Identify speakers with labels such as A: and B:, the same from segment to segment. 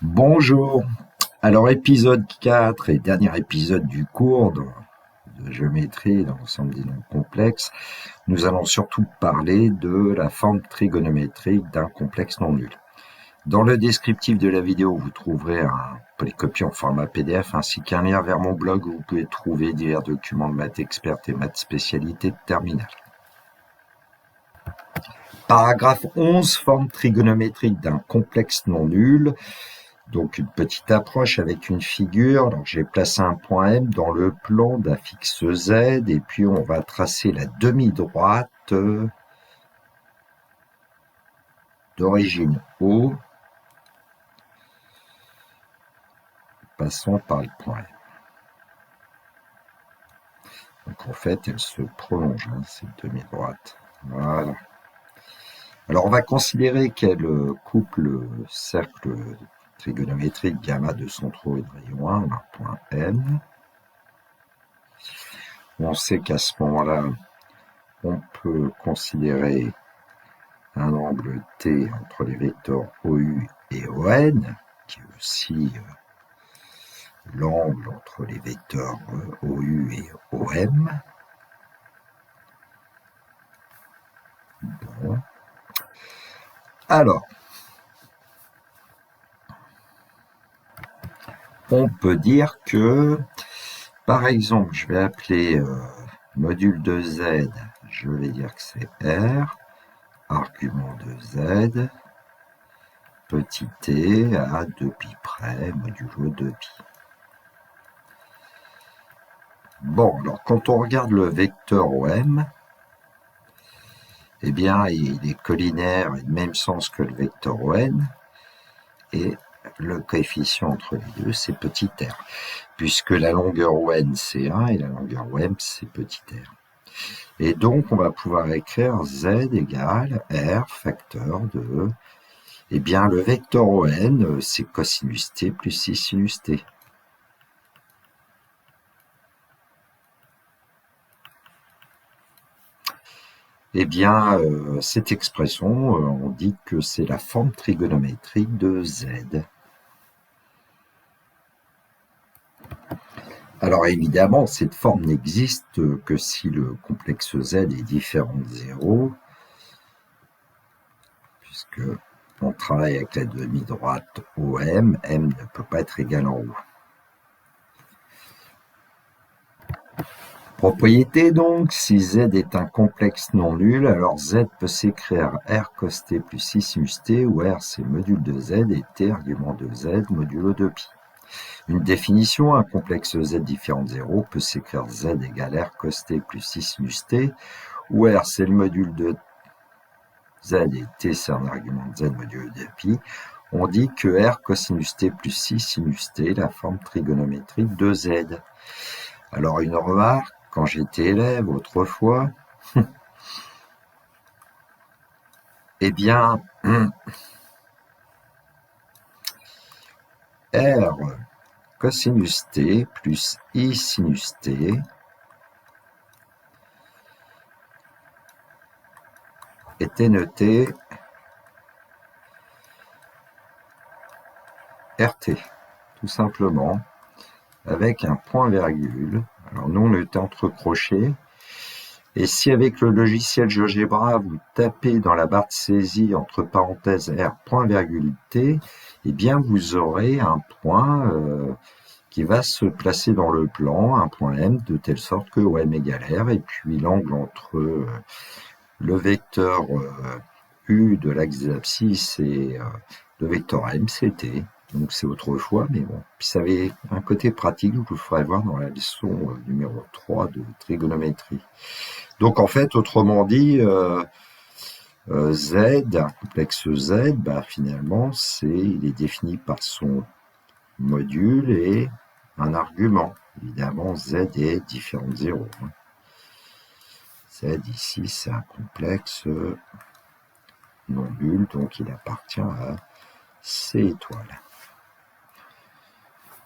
A: Bonjour. Alors, épisode 4 et dernier épisode du cours de géométrie dans l'ensemble des nombres complexes, nous allons surtout parler de la forme trigonométrique d'un complexe non nul. Dans le descriptif de la vidéo, vous trouverez un polycopie en format PDF ainsi qu'un lien vers mon blog où vous pouvez trouver divers documents de maths expertes et maths spécialité de terminale. Paragraphe 11, forme trigonométrique d'un complexe non nul. Donc une petite approche avec une figure. Donc j'ai placé un point M dans le plan d'un fixe Z et puis on va tracer la demi-droite d'origine O, passant par le point M. Donc en fait elle se prolonge, cette demi-droite. Voilà. Alors on va considérer qu'elle coupe le cercle trigonométrique gamma de centraux et de rayon 1, un point M. On sait qu'à ce moment-là, on peut considérer un angle T entre les vecteurs OU et ON, qui est aussi l'angle entre les vecteurs OU et OM. Bon. Alors, on peut dire que, par exemple, je vais appeler module de Z, je vais dire que c'est R, argument de Z, petit t à 2π près, modulo 2π. Bon, alors quand on regarde le vecteur OM, eh bien, il est collinaire et de même sens que le vecteur ON, et le coefficient entre les deux, c'est petit r, puisque la longueur ON, c'est 1, et la longueur OM, c'est petit r. Et donc, on va pouvoir écrire Z égale R facteur de... Eh bien, le vecteur ON, c'est cosinus t plus 6 sinus t. Eh bien, cette expression, on dit que c'est la forme trigonométrique de Z. Alors évidemment, cette forme n'existe que si le complexe Z est différent de 0, puisque on travaille avec la demi-droite OM, M ne peut pas être égal en haut. Propriété donc, si Z est un complexe non nul, alors Z peut s'écrire R cos t plus 6 sinus t, où R c'est le module de Z et t argument de Z modulo 2π. Une définition, un complexe Z différent de 0 peut s'écrire Z égale R cos t plus 6 sinus t, où R c'est le module de Z et t c'est un argument de Z modulo 2π. On dit que R cosinus t plus 6 sinus t est la forme trigonométrique de Z. Alors une remarque, quand j'étais élève autrefois, eh bien, R cosinus t plus I sinus t était noté RT, tout simplement, avec un point-virgule. Alors nous, on était entre crochets. Et si avec le logiciel GeoGebra, vous tapez dans la barre de saisie entre parenthèses R point-virgule T, eh bien vous aurez un point qui va se placer dans le plan, un point M, de telle sorte que OM égale R, et puis l'angle entre le vecteur U de l'axe des abscisses et le vecteur M, c'est T. Donc c'est autrefois, mais bon. Puis ça avait un côté pratique, je vous le ferai voir dans la leçon numéro 3 de trigonométrie. Donc en fait, autrement dit, Z, un complexe Z, finalement, il est défini par son module et un argument. Évidemment, Z est différent de 0. Z ici, c'est un complexe non nul, donc il appartient à C étoiles.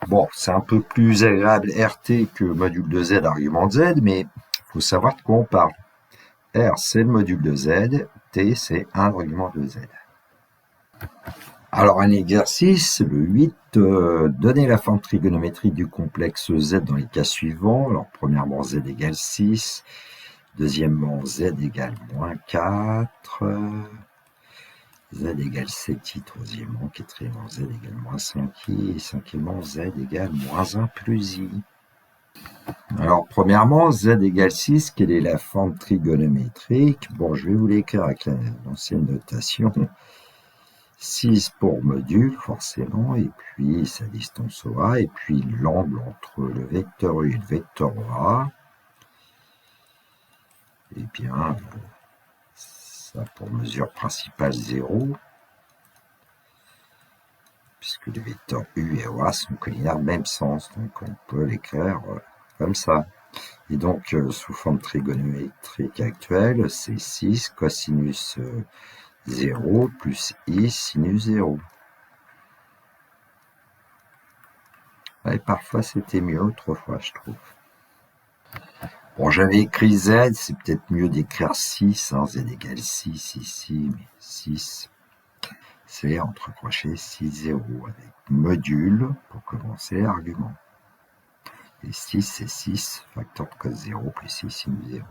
A: Bon, c'est un peu plus agréable RT que module de Z, argument de Z, mais il faut savoir de quoi on parle. R, c'est le module de Z, T, c'est un argument de Z. Alors un exercice, le 8, donner la forme trigonométrique du complexe Z dans les cas suivants. Alors premièrement Z égale 6, deuxièmement Z égale moins 4, Z égale 7i, troisièmement, quatrièmement Z égale moins 5i, et cinquièmement Z égale moins 1 plus i. Alors premièrement, Z égale 6, quelle est la forme trigonométrique? Bon, je vais vous l'écrire avec l'ancienne notation. 6 pour module, forcément, et puis sa distance OA, et puis l'angle entre le vecteur U et le vecteur OA. Eh bien, ça a pour mesure principale 0, puisque les vecteurs U et OA sont collinaires même sens, donc on peut l'écrire comme ça. Et donc, sous forme trigonométrique actuelle, c'est 6 cosinus 0 plus i sinus 0. Et parfois, c'était mieux autrefois, je trouve. Bon, j'avais écrit Z, c'est peut-être mieux d'écrire 6, hein, Z égale 6 ici, mais 6, c'est entre crochets 6, 0, avec module, pour commencer, argument. Et 6, c'est 6, facteur de cos 0 plus 6 sinus 0.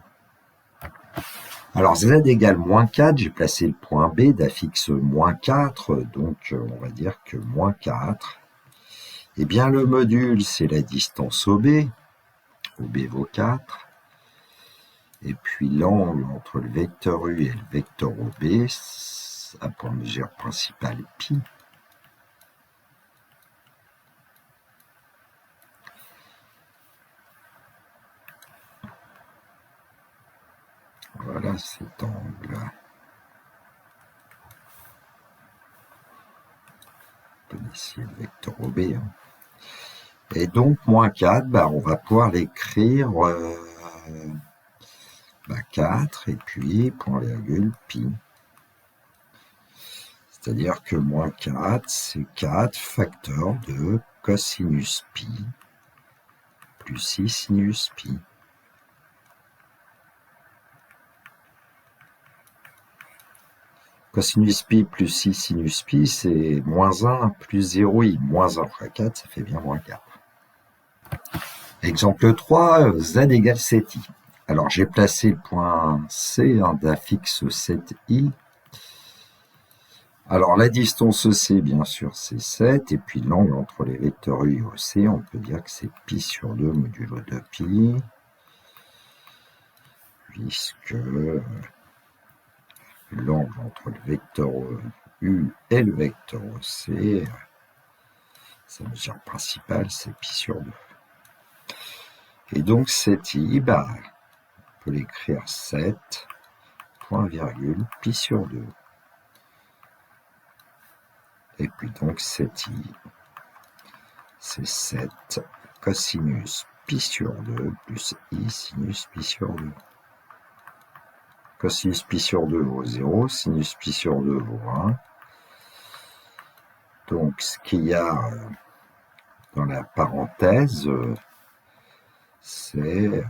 A: Alors Z égale moins 4, j'ai placé le point B d'affixe moins 4, donc on va dire que moins 4. Eh bien le module, c'est la distance OB vaut 4. Et puis l'angle entre le vecteur U et le vecteur OB a pour mesure principale pi. Voilà cet angle. On peut essayer le vecteur OB. Hein. Et donc, moins 4, on va pouvoir l'écrire 4 et puis point virgule pi. C'est-à-dire que moins 4, c'est 4 facteur de cosinus pi plus 6 sinus pi. Cosinus pi plus 6 sinus pi, c'est moins 1 plus 0i. Moins 1 fois 4, ça fait bien moins 4. Exemple 3, Z égale 7i. Alors, j'ai placé le point C d'affixe 7i. Alors, la distance C, bien sûr, c'est 7. Et puis, l'angle entre les vecteurs U et OC, on peut dire que c'est pi sur 2 modulo 2pi. Puisque l'angle entre le vecteur U et le vecteur OC, sa mesure principale, c'est pi sur 2. Et donc, 7i, on peut l'écrire 7, point virgule, pi sur 2. Et puis donc 7i, c'est 7 cosinus pi sur 2 plus i sinus pi sur 2. Cosinus pi sur 2 vaut 0, sinus pi sur 2 vaut 1. Donc ce qu'il y a dans la parenthèse, c'est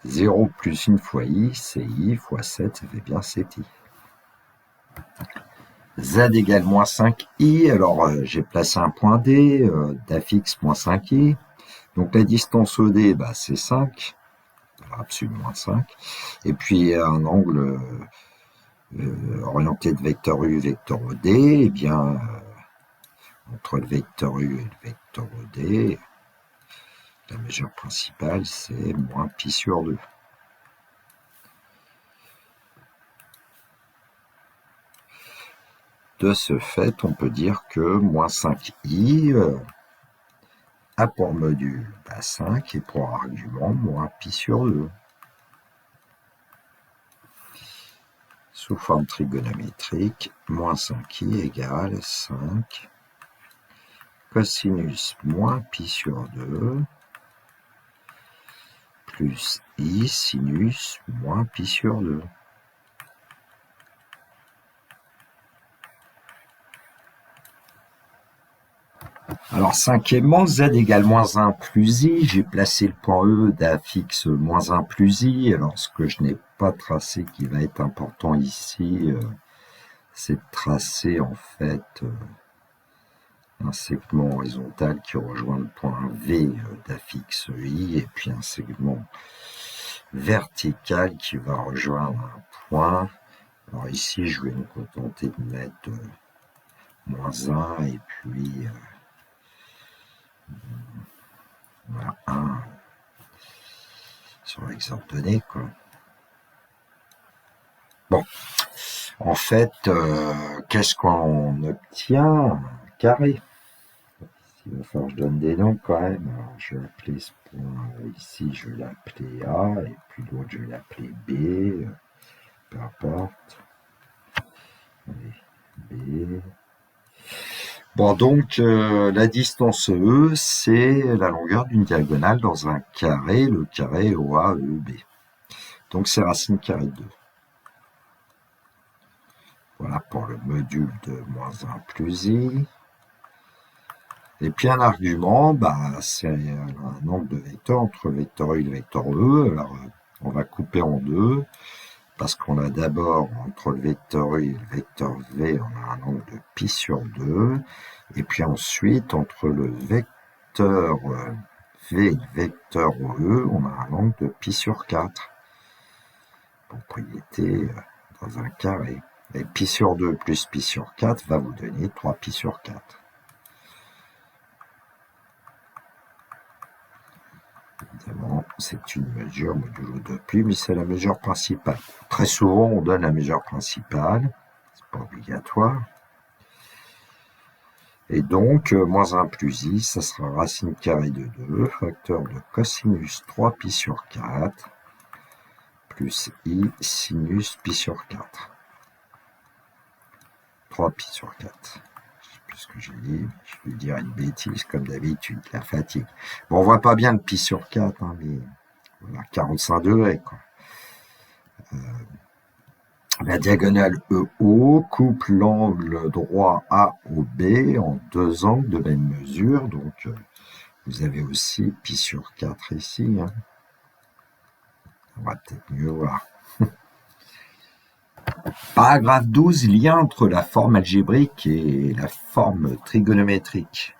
A: 0 plus une fois i, c'est i, fois 7, ça fait bien 7i. Z égale moins 5i, alors j'ai placé un point D d'affixe moins 5i. Donc la distance OD, c'est 5, absolument 5. Et puis un angle orienté de vecteur U, vecteur OD, eh bien, entre le vecteur U et le vecteur OD, la mesure principale, c'est moins pi sur 2. De ce fait, on peut dire que moins 5i a pour module 5 et pour argument moins pi sur 2. Sous forme trigonométrique, moins 5i égale 5 cosinus moins pi sur 2 plus i sinus moins pi sur 2. Alors, cinquièmement, z égale moins 1 plus i. J'ai placé le point E d'affixe moins 1 plus i. Alors, ce que je n'ai pas tracé qui va être important ici, c'est de tracer en fait un segment horizontal qui rejoint le point V d'affixe I et puis un segment vertical qui va rejoindre un point. Alors ici, je vais me contenter de mettre moins 1 et puis voilà, 1 sur l'exemple donné, quoi. Bon, en fait, qu'est-ce qu'on obtient? Un carré. Il va falloir que je donne des noms quand même. Alors, je vais appeler ce point ici, je vais l'appeler A, et puis l'autre, je vais l'appeler B, peu importe. Allez, B. Bon, donc, la distance E, c'est la longueur d'une diagonale dans un carré, le carré OAEB. Donc, c'est racine carrée de 2. Voilà pour le module de moins 1 plus I. Et puis un argument, c'est un angle de vecteur entre le vecteur E et le vecteur E. Alors, on va couper en deux, parce qu'on a d'abord, entre le vecteur E et le vecteur V, on a un angle de pi sur 2. Et puis ensuite, entre le vecteur V et le vecteur E, on a un angle de pi sur 4. Propriété dans un carré. Et pi sur 2 plus pi sur 4 va vous donner 3 pi sur 4. Évidemment, c'est une mesure modulo de pi, mais c'est la mesure principale. Très souvent, on donne la mesure principale. C'est pas obligatoire. Et donc, moins 1 plus i, ça sera racine carrée de 2, facteur de cosinus 3 pi sur 4, plus i sinus pi sur 4. 3 pi sur 4. Je sais plus ce que j'ai dit, je vais dire une bêtise comme d'habitude, la fatigue. Bon, on voit pas bien le pi sur 4, hein, mais voilà, 45 degrés, quoi. La diagonale EO coupe l'angle droit AOB en deux angles de même mesure, donc vous avez aussi pi sur 4 ici. Hein. On va peut-être mieux voir. Paragraphe 12, lien entre la forme algébrique et la forme trigonométrique.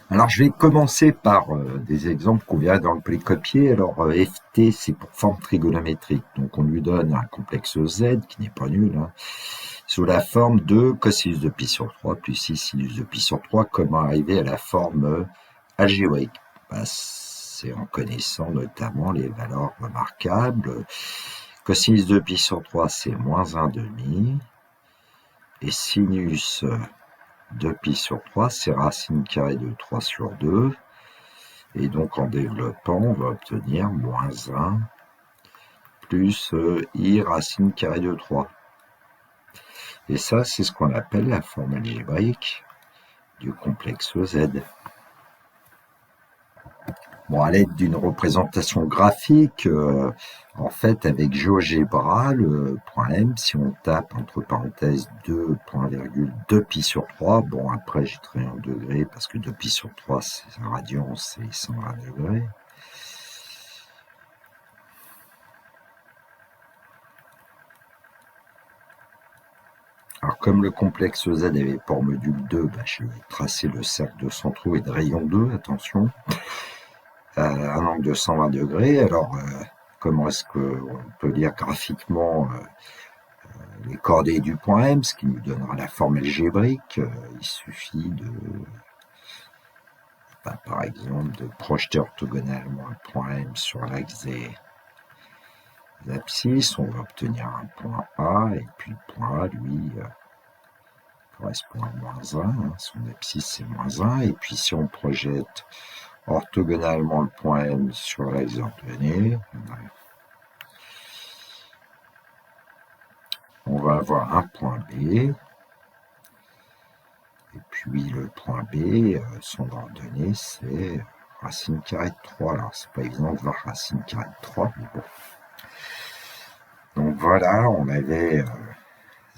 A: Alors, je vais commencer par des exemples qu'on verra dans le précopié. Alors, FT, c'est pour forme trigonométrique. Donc, on lui donne un complexe Z, qui n'est pas nul, hein, sous la forme de cosinus de pi sur 3 plus 6 sinus de pi sur 3. Comment arriver à la forme algébrique? C'est en connaissant notamment les valeurs remarquables. Cosinus de pi sur 3, c'est moins 1,5. Et sinus de pi sur 3, c'est racine carrée de 3 sur 2. Et donc, en développant, on va obtenir moins 1 plus i racine carrée de 3. Et ça, c'est ce qu'on appelle la forme algébrique du complexe Z. Bon, à l'aide d'une représentation graphique, en fait, avec GeoGebra, le point M, si on tape entre parenthèses 2, point virgule, 2 pi sur 3, bon, après, j'étais en degrés, parce que 2 pi sur 3, c'est un radian, c'est 120 degrés. Alors, comme le complexe Z avait pour module 2, je vais tracer le cercle de centraux et de rayon 2, attention. Un angle de 120 degrés. Alors, comment est-ce qu'on peut lire graphiquement les coordonnées du point M, ce qui nous donnera la forme algébrique? Il suffit de, par exemple, de projeter orthogonalement un point M sur l'axe des abscisses. On va obtenir un point A, et puis le point A, lui, correspond à moins 1. Hein, son abscisse, c'est moins 1. Et puis, si on projette orthogonalement le point M sur l'axe ordonné, on va avoir un point B, et puis le point B, son ordonnée, c'est racine carrée de 3. Alors, c'est pas évident de voir racine carrée de 3, mais bon. Donc voilà, on avait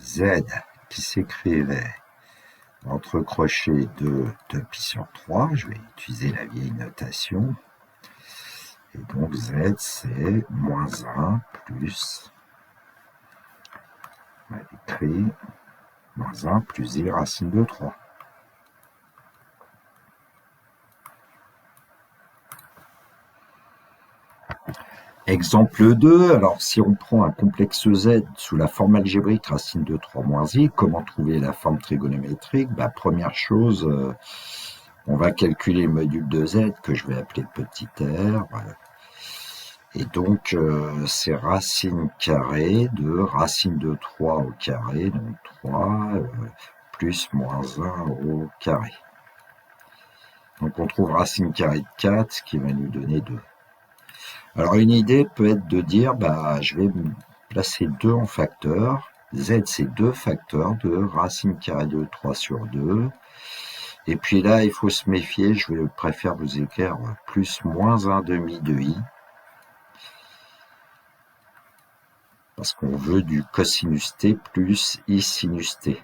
A: Z qui s'écrivait entre crochets de 2π sur 3, je vais utiliser la vieille notation. Et donc Z, c'est moins 1 plus, on va écrire moins 1 plus I racine de 3. Exemple 2, alors si on prend un complexe Z sous la forme algébrique racine de 3 moins I, comment trouver la forme trigonométrique? Première chose, on va calculer le module de Z que je vais appeler petit r. Et donc, c'est racine carrée de racine de 3 au carré, donc 3 plus moins 1 au carré. Donc, on trouve racine carrée de 4, ce qui va nous donner 2. Alors, une idée peut être de dire, je vais placer 2 en facteur. Z, c'est 2 facteurs de racine carrée de 3 sur 2. Et puis là, il faut se méfier, je préfère vous écrire plus moins 1 demi de I. Parce qu'on veut du cosinus t plus I sinus t.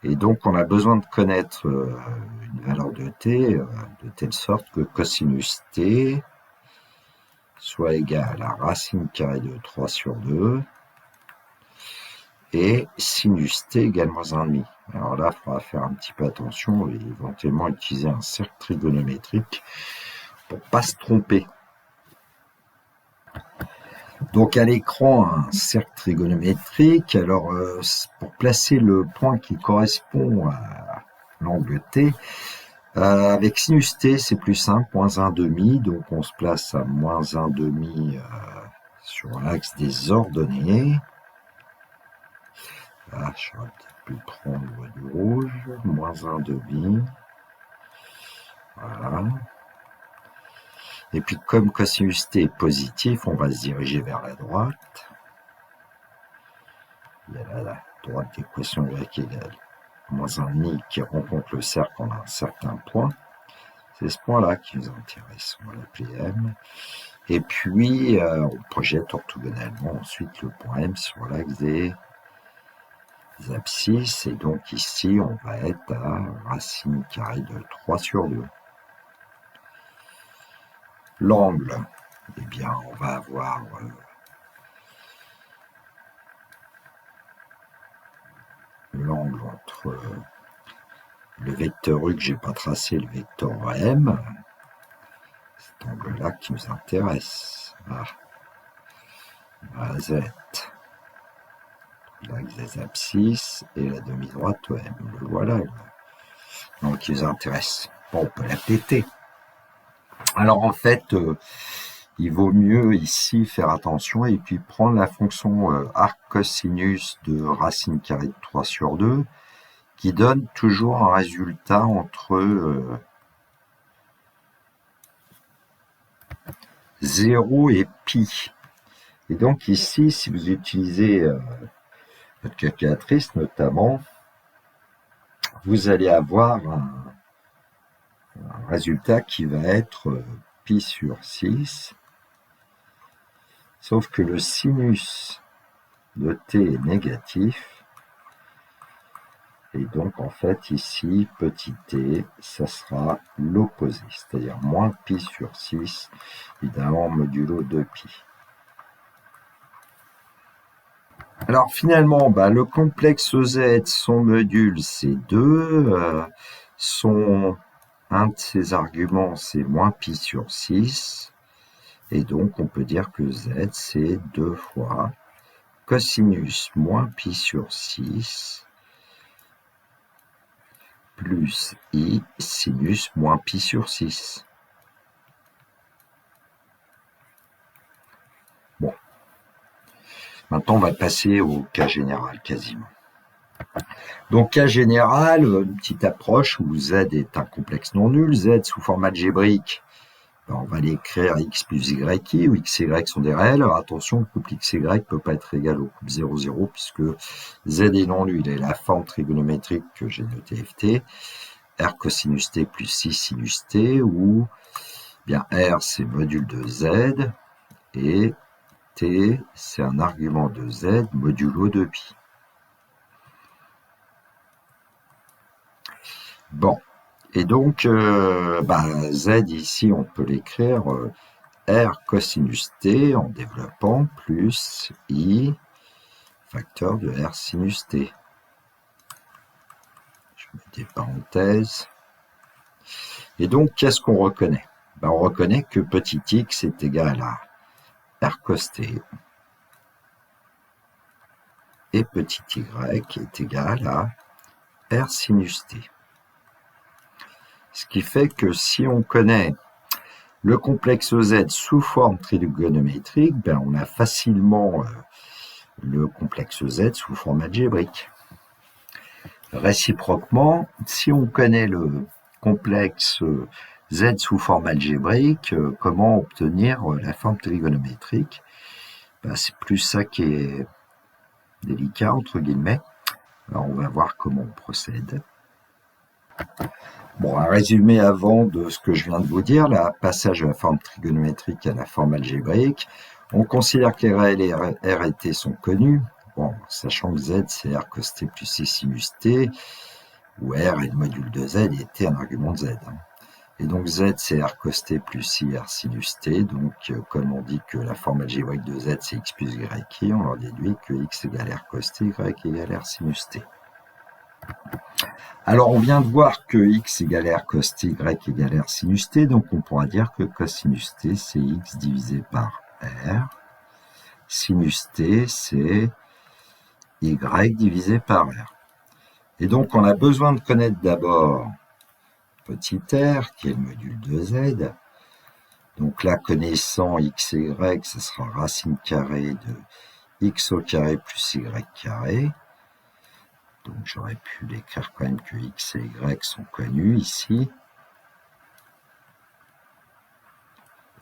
A: Et donc, on a besoin de connaître une valeur de t de telle sorte que cosinus t soit égal à racine carrée de 3 sur 2 et sinus t égale moins 1,5. Alors là, il faudra faire un petit peu attention et éventuellement utiliser un cercle trigonométrique pour ne pas se tromper. Donc à l'écran, un cercle trigonométrique. Alors pour placer le point qui correspond à l'angle T, avec sinus T, c'est plus simple, moins 1 demi. Donc on se place à moins 1 demi sur l'axe des ordonnées. Là, j'aurais peut-être pu prendre du rouge, moins 1 demi. Voilà. Et puis comme cosinus T est positif, on va se diriger vers la droite. Il y a la droite d'équation y égale moins 1,5 qui rencontre le cercle en un certain point. C'est ce point-là qui nous intéresse, on va l'appeler M. Et puis, on projette orthogonalement ensuite le point M sur l'axe des abscisses. Et donc ici, on va être à racine carrée de 3 sur 2. L'angle, eh bien, on va avoir l'angle entre le vecteur U que je n'ai pas tracé, le vecteur M, cet angle-là qui nous intéresse. Z, l'axe des abscisses et la demi-droite M. Le voilà, donc qui nous intéresse. Bon, on peut l'appeler T. Alors en fait, il vaut mieux ici faire attention et puis prendre la fonction arc cosinus de racine carrée de 3 sur 2 qui donne toujours un résultat entre 0 et pi. Et donc ici, si vous utilisez votre calculatrice notamment, vous allez avoir un résultat qui va être pi sur 6, sauf que le sinus de t est négatif. Et donc, en fait, ici, petit t, ça sera l'opposé, c'est-à-dire moins pi sur 6, évidemment, modulo 2pi. Alors, finalement, le complexe Z, son module, c'est 2. Un de ses arguments, c'est moins pi sur 6. Et donc, on peut dire que Z, c'est 2 fois cosinus moins pi sur 6 plus I sinus moins pi sur 6. Bon. Maintenant, on va passer au cas général, quasiment. Donc, cas général, une petite approche où Z est un complexe non nul. Z sous forme algébrique, on va l'écrire x plus y, où x et y sont des réels. Alors attention, le couple x et y ne peut pas être égal au couple 0, 0, puisque Z est non nul. Il est la forme trigonométrique que j'ai notée ft. R cosinus t plus 6 sinus t, où bien R c'est module de Z et t c'est un argument de Z modulo 2pi. Bon, et donc z ici, on peut l'écrire r cosinus t en développant plus i facteur de r sinus t. Je mets des parenthèses. Et donc, qu'est-ce qu'on reconnaît? On reconnaît que petit x est égal à r cos t et petit y est égal à r sinus t. Ce qui fait que si on connaît le complexe z sous forme trigonométrique, on a facilement le complexe z sous forme algébrique. Réciproquement, si on connaît le complexe z sous forme algébrique, comment obtenir la forme trigonométrique? C'est plus ça qui est délicat, entre guillemets. Alors, on va voir comment on procède. Bon, un résumé avant de ce que je viens de vous dire, le passage de la forme trigonométrique à la forme algébrique. On considère que les réels et r et t sont connus, bon, sachant que z c'est r cos t plus i sinus t, où r est le module de z et t un argument de z. Et donc z c'est r cos t plus i r sinus t, donc comme on dit que la forme algébrique de z c'est x plus y, on en déduit que x égale r cos t, y égale r sinus t. Alors, on vient de voir que x égale r cos t, y égale r sinus t, donc on pourra dire que cosinus t, c'est x divisé par r. Sinus t, c'est y divisé par r. Et donc, on a besoin de connaître d'abord petit r, qui est le module de z. Donc là, connaissant x et y, ce sera racine carrée de x au carré plus y carré. Donc j'aurais pu l'écrire quand même que x et y sont connus ici.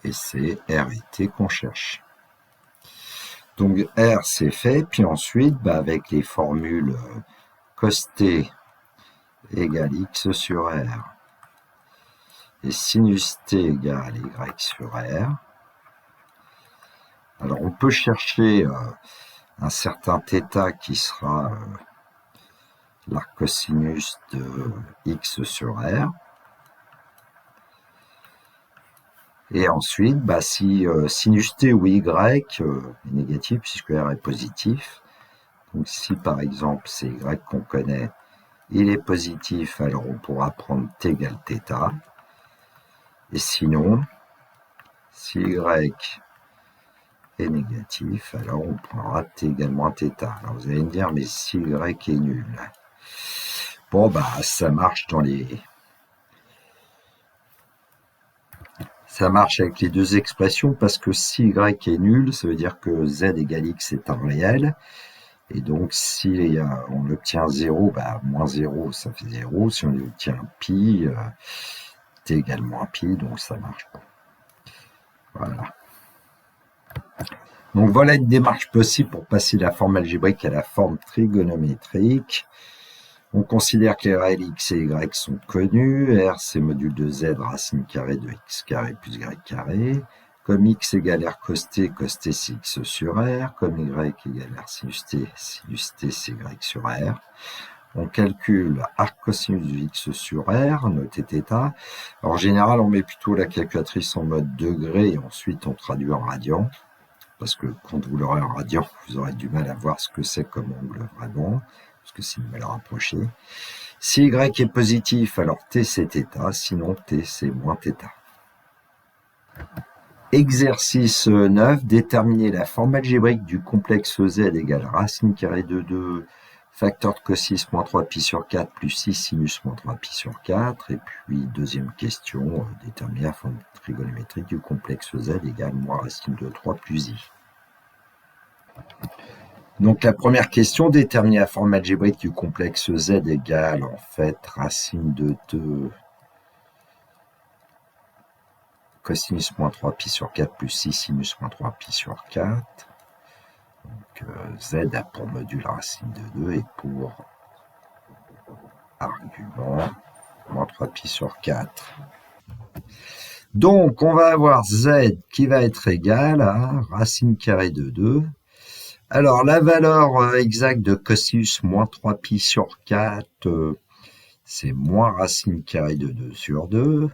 A: Et c'est r et t qu'on cherche. Donc r c'est fait, puis ensuite avec les formules cos t égale x sur r et sinus t égale y sur r. Alors on peut chercher un certain θ qui sera l'arc cosinus de x sur r. Et ensuite, si sinus t ou y est négatif, puisque r est positif, donc si par exemple c'est y qu'on connaît, il est positif, alors on pourra prendre t égale θ. Et sinon, si y est négatif, alors on prendra t égale moins θ. Alors vous allez me dire, mais si y est nul. Bon, ça marche dans les... Ça marche avec les deux expressions parce que si y est nul, ça veut dire que z égale x est un réel. Et donc, si on obtient 0, moins 0, ça fait 0. Si on obtient pi, t égale moins pi, donc ça marche pas. Voilà. Donc voilà une démarche possible pour passer de la forme algébrique à la forme trigonométrique. On considère que les réels x et y sont connus. R, c'est module de z, racine carrée de x carré plus y carré. Comme x égale r cos t c'est x sur r. Comme y égale r sinus t c'est y sur r. On calcule arc cosinus de x sur r, notez θ. En général, on met plutôt la calculatrice en mode degré et ensuite on traduit en radian. Parce que quand vous l'aurez en radian, vous aurez du mal à voir ce que c'est comme angle vraiment. Parce que c'est une valeur rapprochée. Si y est positif, alors t c'est θ, sinon t c'est moins θ. Exercice 9, déterminer la forme algébrique du complexe z égale racine carrée de 2 facteur de cos 6 moins 3pi sur 4 plus 6 sinus moins 3pi sur 4. Et puis, deuxième question, déterminer la forme trigonométrique du complexe z égale moins racine de 3 plus i. Donc la première question, déterminer la forme algébrique du complexe z égale en fait racine de 2 cosinus moins 3pi sur 4 plus 6 sinus moins 3pi sur 4. Donc z a pour module racine de 2 et pour argument moins 3pi sur 4. Donc on va avoir z qui va être égal à racine carrée de 2. Alors, la valeur exacte de cosinus moins 3pi sur 4, c'est moins racine carrée de 2 sur 2.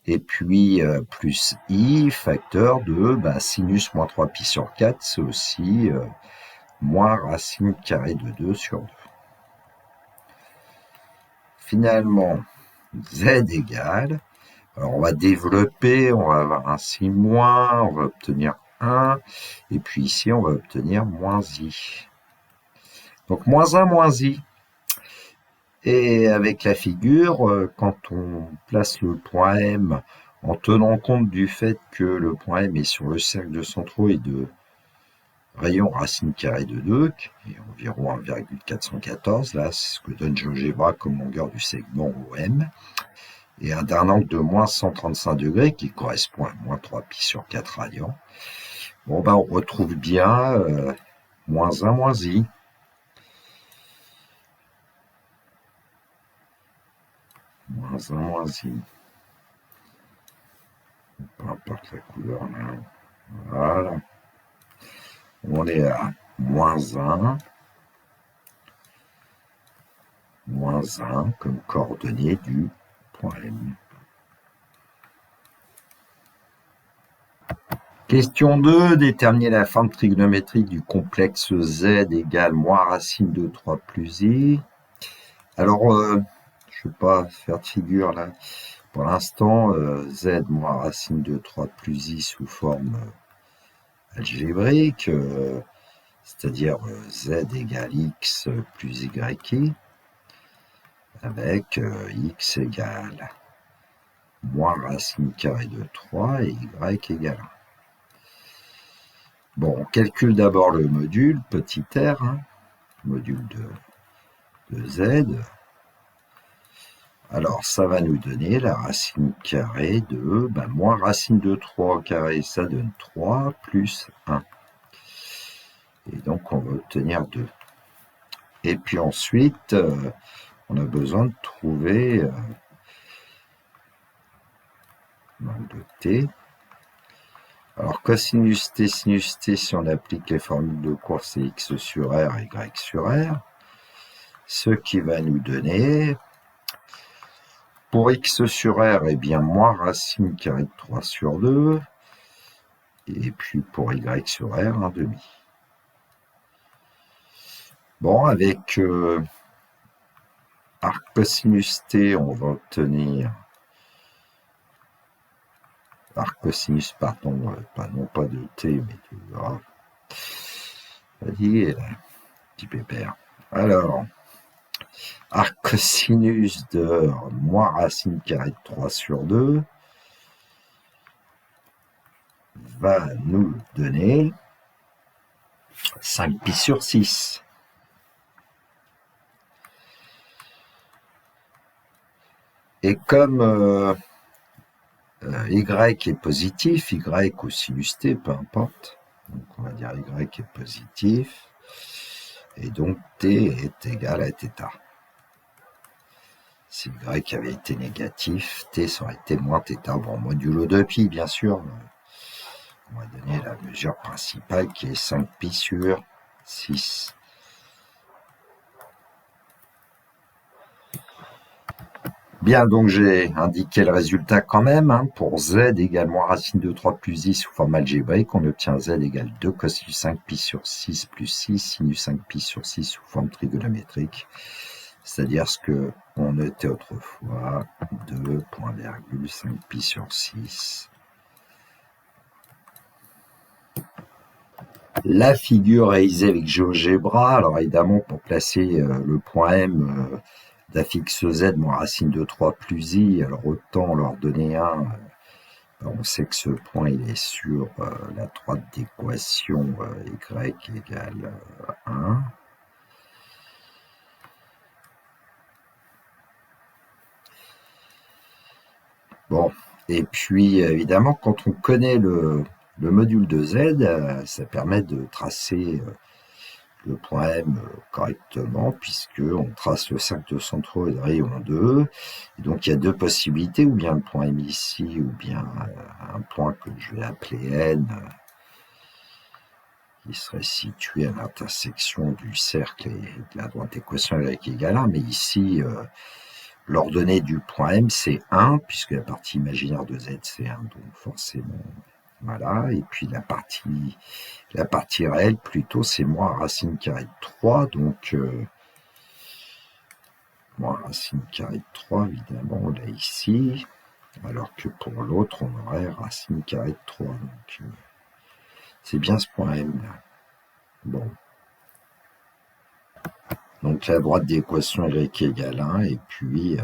A: Et puis, plus i, facteur de sinus moins 3pi sur 4, c'est aussi moins racine carrée de 2 sur 2. Finalement, z égale, alors on va développer, on va avoir un si moins, on va obtenir 1, et puis ici on va obtenir moins i. Donc moins 1, moins i. Et avec la figure, quand on place le point M en tenant compte du fait que le point M est sur le cercle de centraux et de rayon racine carrée de 2, qui est environ 1,414, là c'est ce que donne GeoGebra comme longueur du segment OM, et d'un angle de moins 135 degrés qui correspond à moins 3pi sur 4 radians. Bon on retrouve bien moins 1, moins i. Moins 1, moins i. Peu importe la couleur là. Voilà. On est à moins 1, comme coordonnée du point M. Question 2, déterminer la forme trigonométrique du complexe Z égale moins racine de 3 plus I. Alors, je ne vais pas faire de figure là. Pour l'instant, Z moins racine de 3 plus I sous forme algébrique, c'est-à-dire Z égale X plus YI, avec X égale moins racine carrée de 3 et Y égale 1. Bon, on calcule d'abord le module, petit r, module de Z. Alors, ça va nous donner la racine carrée de, moins racine de 3 au carré, ça donne 3 plus 1. Et donc, on va obtenir 2. Et puis ensuite, on a besoin de trouver l'angle de t. Alors, cosinus t, sinus t, si on applique les formules de courbe, c'est x sur r, y sur r. Ce qui va nous donner, pour x sur r, eh bien, moins racine carrée de 3 sur 2. Et puis pour y sur r, 1 demi. Bon, avec arc cosinus t, on va obtenir arc cosinus, pardon, non pas de t, mais de A. Vas-y, petit pépère. Alors, arc cosinus de moins racine carrée de 3 sur 2 va nous donner 5pi sur 6. Et comme y est positif, y au sinus t, peu importe, donc on va dire y est positif, et donc t est égal à θ. Si y avait été négatif, t ça aurait été moins θ. Bon, modulo 2pi, bien sûr, on va donner la mesure principale qui est 5pi sur 6. Bien, donc j'ai indiqué le résultat quand même. Pour z égale moins racine de 3 plus i sous forme algébrique, on obtient z égale 2 cosinus 5pi sur 6 plus 6 sinus 5pi sur 6 sous forme trigonométrique. C'est-à-dire ce qu'on notait autrefois, 2,5pi sur 6. La figure réalisée avec GeoGebra, alors évidemment pour placer le point M d'affixe Z moins racine de 3 plus I, alors autant leur donner un, on sait que ce point il est sur la droite d'équation Y égale 1. Bon, et puis évidemment quand on connaît le module de Z, ça permet de tracer le point M correctement, puisqu'on trace le cercle de centraux et de rayon 2. Et donc il y a deux possibilités, ou bien le point M ici, ou bien un point que je vais appeler N. qui serait situé à l'intersection du cercle et de la droite d'équation Y égale 1. Mais ici, l'ordonnée du point M, c'est 1, puisque la partie imaginaire de Z, c'est 1. Donc forcément, voilà. Et puis la partie réelle, plutôt, c'est moins racine carrée de 3. Donc, moins racine carrée de 3, évidemment, on l'a ici. Alors que pour l'autre, on aurait racine carrée de 3. Donc, c'est bien ce point M là. Bon. Donc la droite d'équation Y égale 1, et puis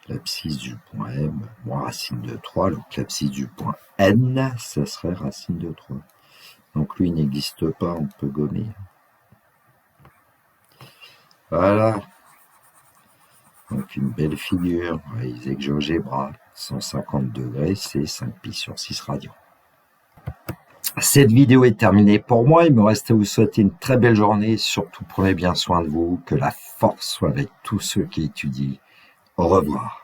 A: l'abscisse du point M, moins racine de 3, donc l'abscisse du point N, ça serait racine de 3. Donc lui, il n'existe pas, on peut gommer. Voilà. Donc une belle figure, Isaac GeoGebra, 150 degrés, c'est 5π sur 6 radians. Cette vidéo est terminée pour moi. Il me reste à vous souhaiter une très belle journée. Surtout, prenez bien soin de vous. Que la force soit avec tous ceux qui étudient. Au revoir.